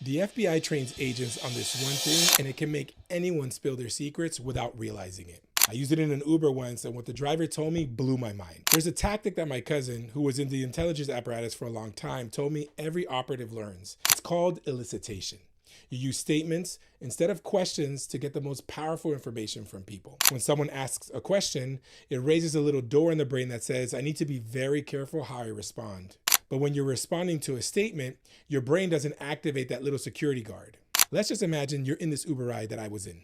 The FBI trains agents on this one thing, and it can make anyone spill their secrets without realizing it. I used it in an Uber once, and what the driver told me blew my mind. There's a tactic that my cousin, who was in the intelligence apparatus for a long time, told me every operative learns. It's called elicitation. You use statements instead of questions to get the most powerful information from people. When someone asks a question, it raises a little door in the brain that says, I need to be very careful how I respond. But when you're responding to a statement, your brain doesn't activate that little security guard. Let's just imagine you're in this Uber ride that I was in.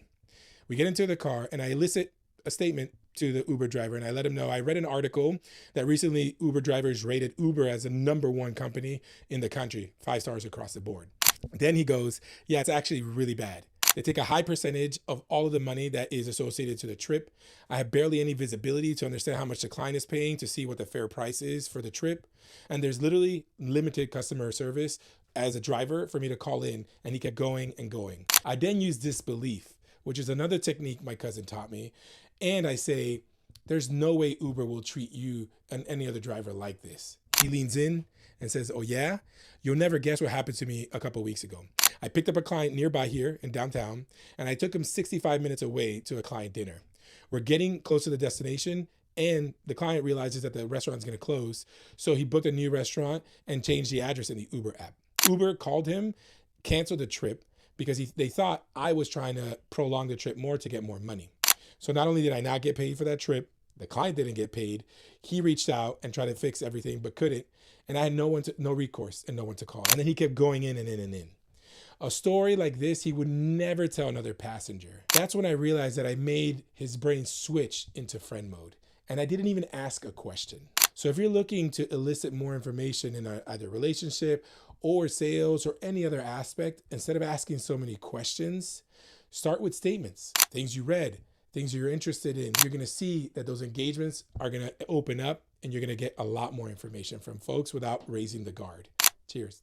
We get into the car and I elicit a statement to the Uber driver and I let him know I read an article that recently Uber drivers rated Uber as the #1 company in the country, 5 stars across the board. Then he goes, yeah, it's actually really bad. They take a high percentage of all of the money that is associated to the trip. I have barely any visibility to understand how much the client is paying to see what the fair price is for the trip. And there's literally limited customer service as a driver for me to call in. And he kept going and going. I then use disbelief, which is another technique my cousin taught me. And I say, there's no way Uber will treat you and any other driver like this. He leans in and says, oh yeah? You'll never guess what happened to me a couple weeks ago. I picked up a client nearby here in downtown, and I took him 65 minutes away to a client dinner. We're getting close to the destination, and the client realizes that the restaurant is going to close, so he booked a new restaurant and changed the address in the Uber app. Uber called him, canceled the trip, because they thought I was trying to prolong the trip more to get more money. So not only did I not get paid for that trip, the client didn't get paid. He reached out and tried to fix everything, but couldn't. And I had no recourse and no one to call. And then he kept going in and in and in. A story like this, he would never tell another passenger. That's when I realized that I made his brain switch into friend mode. And I didn't even ask a question. So if you're looking to elicit more information in either relationship or sales or any other aspect, instead of asking so many questions, start with statements, things you read, things you're interested in. You're going to see that those engagements are going to open up and you're going to get a lot more information from folks without raising the guard. Cheers.